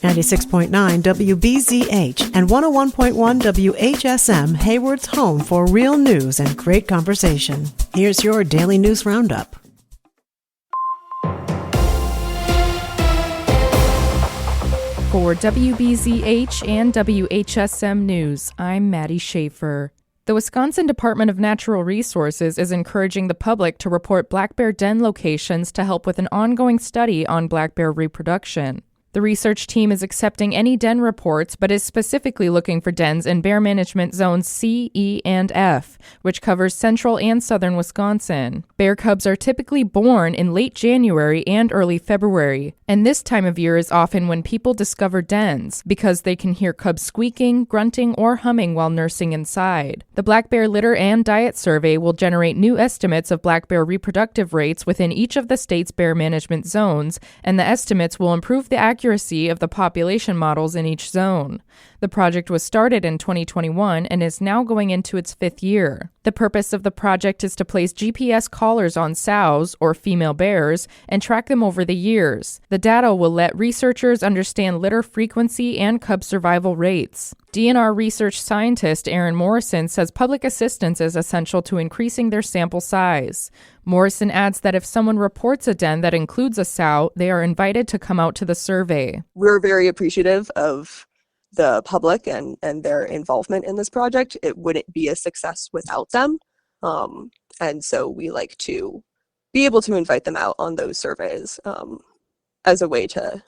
96.9 WBZH and 101.1 WHSM, Hayward's home for real news and great conversation. Here's your daily news roundup. For WBZH and WHSM News, I'm Maddie Schaefer. The Wisconsin Department of Natural Resources is encouraging the public to report black bear den locations to help with an ongoing study on black bear reproduction. The research team is accepting any den reports, but is specifically looking for dens in Bear Management Zones C, E, and F, which covers central and southern Wisconsin. Bear cubs are typically born in late January and early February, and this time of year is often when people discover dens, because they can hear cubs squeaking, grunting, or humming while nursing inside. The Black Bear Litter and Diet Survey will generate new estimates of black bear reproductive rates within each of the state's bear management zones, and the estimates will improve the accuracy of the population models in each zone. The project was started in 2021 and is now going into its 5th year. The purpose of the project is to place GPS collars on sows, or female bears, and track them over the years. The data will let researchers understand litter frequency and cub survival rates. DNR research scientist Aaron Morrison says public assistance is essential to increasing their sample size. Morrison adds that if someone reports a den that includes a sow, they are invited to come out to the survey. We're very appreciative of the public and their involvement in this project. It wouldn't be a success without them. And so we like to be able to invite them out on those surveys as a way to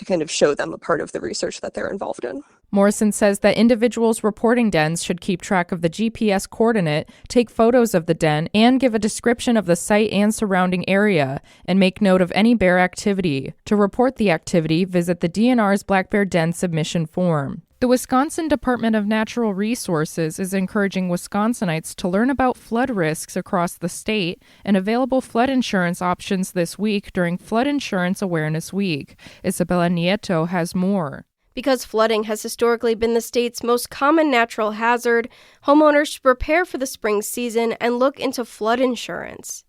kind of show them a part of the research that they're involved in. Morrison says that individuals reporting dens should keep track of the GPS coordinate, take photos of the den, and give a description of the site and surrounding area, and make note of any bear activity. To report the activity, visit the DNR's Black Bear Den submission form. The Wisconsin Department of Natural Resources is encouraging Wisconsinites to learn about flood risks across the state and available flood insurance options this week during Flood Insurance Awareness Week. Isabella Nieto has more. Because flooding has historically been the state's most common natural hazard, homeowners should prepare for the spring season and look into flood insurance.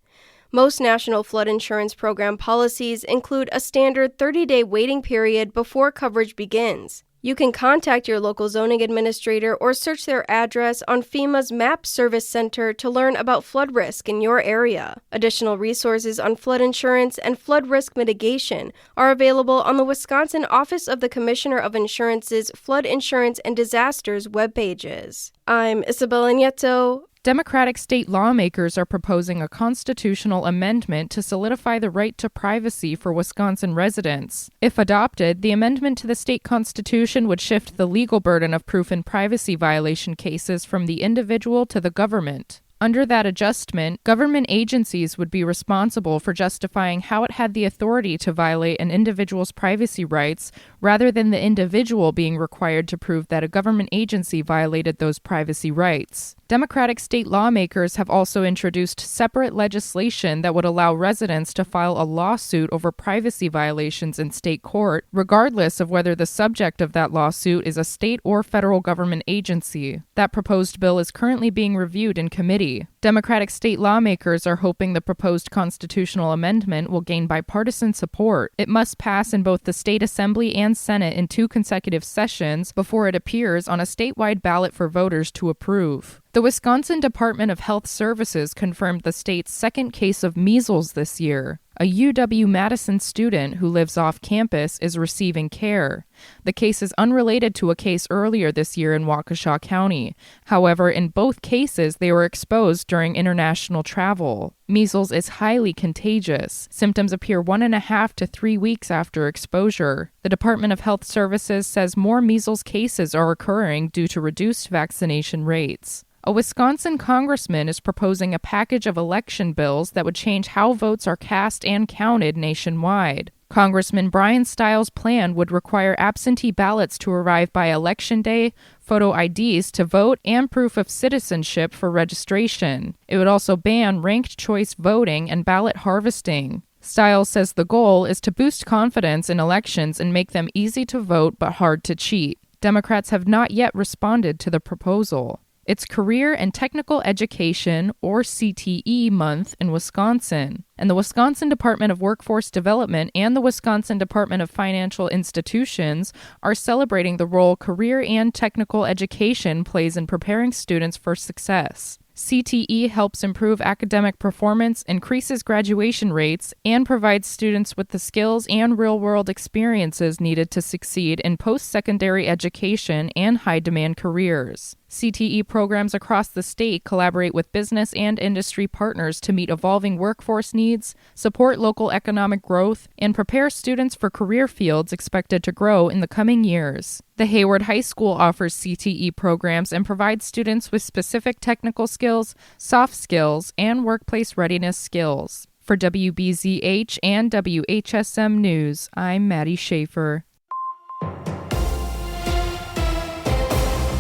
Most national flood insurance program policies include a standard 30-day waiting period before coverage begins. You can contact your local zoning administrator or search their address on FEMA's MAP Service Center to learn about flood risk in your area. Additional resources on flood insurance and flood risk mitigation are available on the Wisconsin Office of the Commissioner of Insurance's Flood Insurance and Disasters webpages. I'm Isabella Nieto. Democratic state lawmakers are proposing a constitutional amendment to solidify the right to privacy for Wisconsin residents. If adopted, the amendment to the state constitution would shift the legal burden of proof in privacy violation cases from the individual to the government. Under that adjustment, government agencies would be responsible for justifying how it had the authority to violate an individual's privacy rights, rather than the individual being required to prove that a government agency violated those privacy rights. Democratic state lawmakers have also introduced separate legislation that would allow residents to file a lawsuit over privacy violations in state court, regardless of whether the subject of that lawsuit is a state or federal government agency. That proposed bill is currently being reviewed in committee. Democratic state lawmakers are hoping the proposed constitutional amendment will gain bipartisan support. It must pass in both the state assembly and Senate in 2 consecutive sessions before it appears on a statewide ballot for voters to approve. The Wisconsin Department of Health Services confirmed the state's 2nd case of measles this year. A UW-Madison student who lives off campus is receiving care. The case is unrelated to a case earlier this year in Waukesha County. However, in both cases, they were exposed during international travel. Measles is highly contagious. Symptoms appear 1.5 to 3 weeks after exposure. The Department of Health Services says more measles cases are occurring due to reduced vaccination rates. A Wisconsin congressman is proposing a package of election bills that would change how votes are cast and counted nationwide. Congressman Brian Stiles' plan would require absentee ballots to arrive by Election Day, photo IDs to vote, and proof of citizenship for registration. It would also ban ranked choice voting and ballot harvesting. Stiles says the goal is to boost confidence in elections and make them easy to vote but hard to cheat. Democrats have not yet responded to the proposal. It's Career and Technical Education, or CTE, Month in Wisconsin. And the Wisconsin Department of Workforce Development and the Wisconsin Department of Financial Institutions are celebrating the role career and technical education plays in preparing students for success. CTE helps improve academic performance, increases graduation rates, and provides students with the skills and real-world experiences needed to succeed in post-secondary education and high-demand careers. CTE programs across the state collaborate with business and industry partners to meet evolving workforce needs, support local economic growth, and prepare students for career fields expected to grow in the coming years. The Hayward High School offers CTE programs and provides students with specific technical skills, soft skills, and workplace readiness skills. For WBZH and WHSM News, I'm Maddie Schaefer.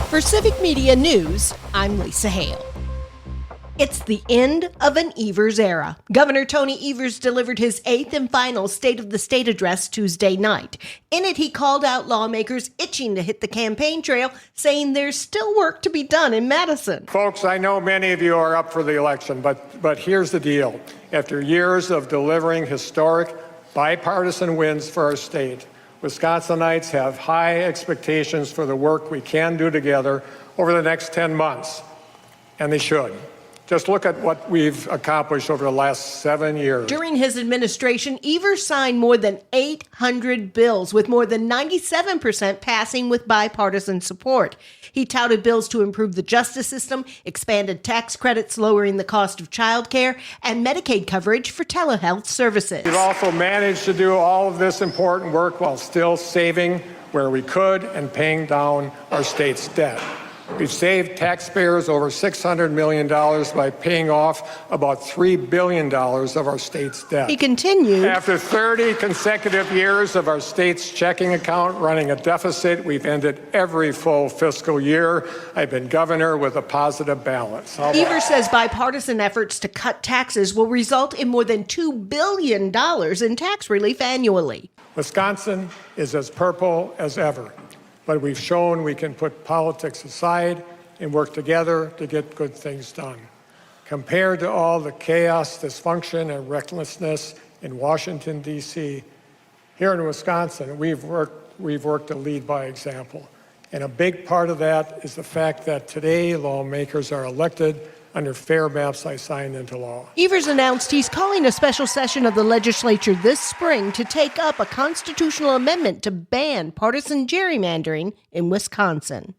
For Civic Media News, I'm Lisa Hale. It's the end of an Evers era. Governor Tony Evers delivered his 8th and final State of the State address Tuesday night. In it, he called out lawmakers itching to hit the campaign trail, saying there's still work to be done in Madison. Folks, I know many of you are up for the election, but here's the deal. After years of delivering historic bipartisan wins for our state, Wisconsinites have high expectations for the work we can do together over the next 10 months, and they should. Just look at what we've accomplished over the last 7 years. During his administration, Evers signed more than 800 bills, with more than 97% passing with bipartisan support. He touted bills to improve the justice system, expanded tax credits lowering the cost of childcare, and Medicaid coverage for telehealth services. We've also managed to do all of this important work while still saving where we could and paying down our state's debt. We've saved taxpayers over $600 million by paying off about $3 billion of our state's debt. He continued. After 30 consecutive years of our state's checking account running a deficit, we've ended every full fiscal year. I've been governor with a positive balance. Evers says bipartisan efforts to cut taxes will result in more than $2 billion in tax relief annually. Wisconsin is as purple as ever. But we've shown we can put politics aside and work together to get good things done. Compared to all the chaos, dysfunction, and recklessness in Washington, D.C., here in Wisconsin, we've worked to lead by example. And a big part of that is the fact that today lawmakers are elected under fair maps I signed into law. Evers announced he's calling a special session of the legislature this spring to take up a constitutional amendment to ban partisan gerrymandering in Wisconsin.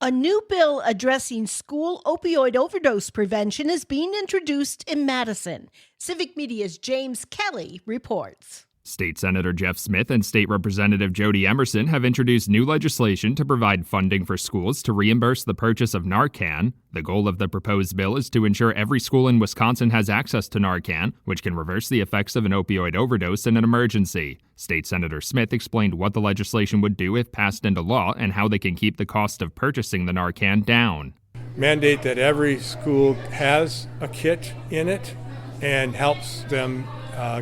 A new bill addressing school opioid overdose prevention is being introduced in Madison. Civic Media's James Kelly reports. State Senator Jeff Smith and State Representative Jody Emerson have introduced new legislation to provide funding for schools to reimburse the purchase of Narcan. The goal of the proposed bill is to ensure every school in Wisconsin has access to Narcan, which can reverse the effects of an opioid overdose in an emergency. State Senator Smith explained what the legislation would do if passed into law and how they can keep the cost of purchasing the Narcan down. Mandate that every school has a kit in it and helps them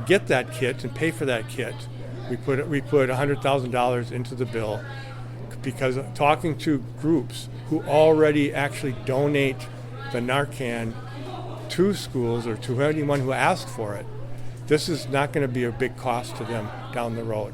get that kit and pay for that kit. We put $100,000 into the bill because talking to groups who already actually donate the Narcan to schools or to anyone who asks for it, this is not going to be a big cost to them down the road.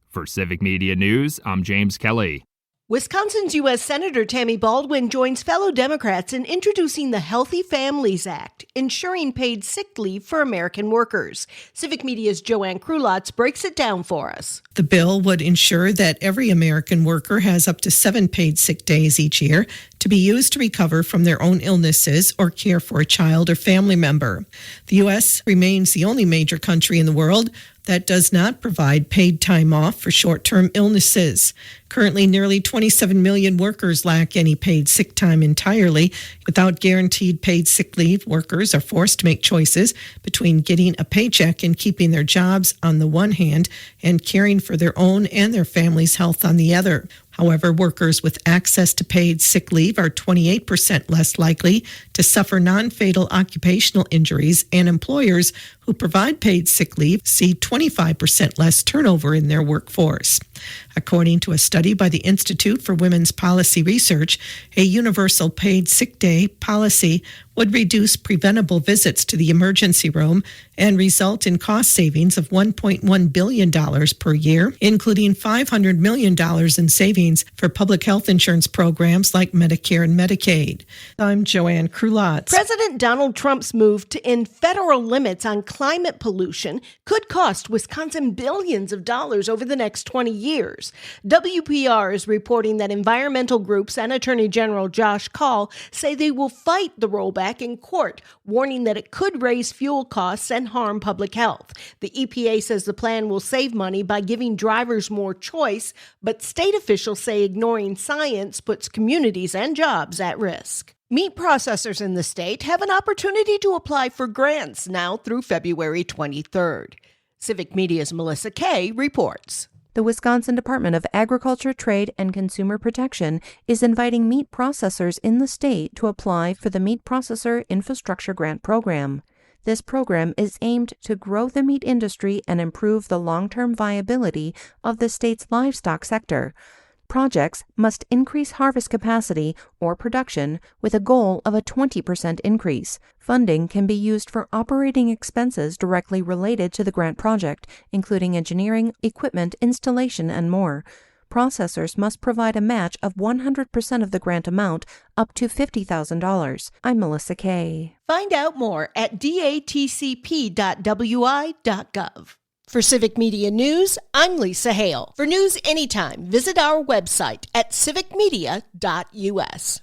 For Civic Media News, I'm James Kelly. Wisconsin's U.S. Senator Tammy Baldwin joins fellow Democrats in introducing the Healthy Families Act, ensuring paid sick leave for American workers. Civic Media's Joanne Krulotz breaks it down for us. The bill would ensure that every American worker has up to 7 paid sick days each year to be used to recover from their own illnesses or care for a child or family member. The U.S. remains the only major country in the world that does not provide paid time off for short-term illnesses. Currently, nearly 27 million workers lack any paid sick time entirely. Without guaranteed paid sick leave, workers are forced to make choices between getting a paycheck and keeping their jobs on the one hand and caring for their own and their family's health on the other. However, workers with access to paid sick leave are 28% less likely to suffer non-fatal occupational injuries, and employers who provide paid sick leave see 25% less turnover in their workforce. According to a study by the Institute for Women's Policy Research, a universal paid sick day policy would reduce preventable visits to the emergency room and result in cost savings of $1.1 billion per year, including $500 million in savings for public health insurance programs like Medicare and Medicaid. I'm Joanne Krulotz. President Donald Trump's move to end federal limits on climate pollution could cost Wisconsin billions of dollars over the next 20 years. WPR is reporting that environmental groups and Attorney General Josh Kaul say they will fight the rollback in court, warning that it could raise fuel costs and harm public health. The EPA says the plan will save money by giving drivers more choice, but state officials say ignoring science puts communities and jobs at risk. Meat processors in the state have an opportunity to apply for grants now through February 23rd. Civic Media's Melissa Kay reports. The Wisconsin Department of Agriculture, Trade, and Consumer Protection is inviting meat processors in the state to apply for the Meat Processor Infrastructure Grant Program. This program is aimed to grow the meat industry and improve the long-term viability of the state's livestock sector. Projects must increase harvest capacity or production with a goal of a 20% increase. Funding can be used for operating expenses directly related to the grant project, including engineering, equipment, installation, and more. Processors must provide a match of 100% of the grant amount, up to $50,000. I'm Melissa Kay. Find out more at datcp.wi.gov. For Civic Media News, I'm Lisa Hale. For news anytime, visit our website at civicmedia.us.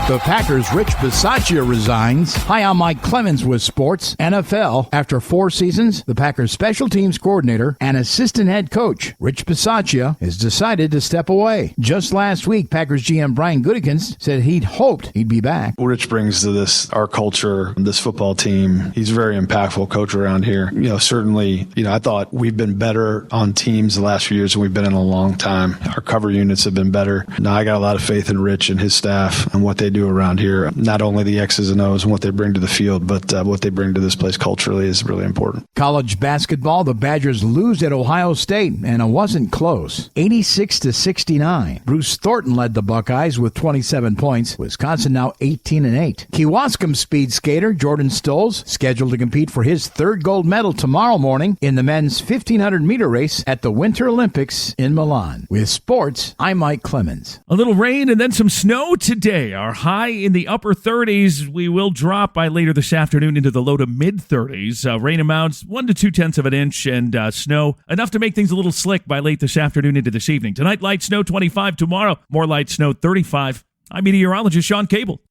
The Packers' Rich Bisaccia resigns. Hi, I'm Mike Clemens with Sports NFL. After 4 seasons, the Packers' special teams coordinator and assistant head coach, Rich Bisaccia, has decided to step away. Just last week, Packers GM Brian Gutekunst said he'd hoped he'd be back. What Rich brings to this, our culture, this football team, he's a very impactful coach around here. Certainly, I thought we've been better on teams the last few years than we've been in a long time. Our cover units have been better. Now, I got a lot of faith in Rich and his staff and what they do around here. Not only the X's and O's and what they bring to the field, but what they bring to this place culturally is really important. College basketball, the Badgers lose at Ohio State, and it wasn't close. 86-69. Bruce Thornton led the Buckeyes with 27 points. Wisconsin now 18-8. Kewaskum speed skater Jordan Stolz scheduled to compete for his 3rd gold medal tomorrow morning in the men's 1,500-meter race at the Winter Olympics in Milan. With sports, I'm Mike Clemens. A little rain and then some snow today. Our high in the upper 30s. We will drop by later this afternoon into the low to mid 30s. Rain amounts 1 to 2/10 of an inch, and snow enough to make things a little slick by late this afternoon into this evening. Tonight, light snow 25. Tomorrow, more light snow 35. I'm meteorologist Sean Cable.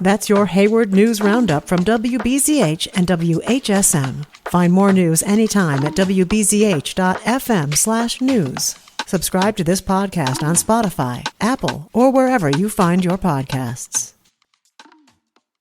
That's your Hayward News Roundup from WBZH and WHSM. Find more news anytime at wbzh.fm/news. Subscribe to this podcast on Spotify, Apple, or wherever you find your podcasts.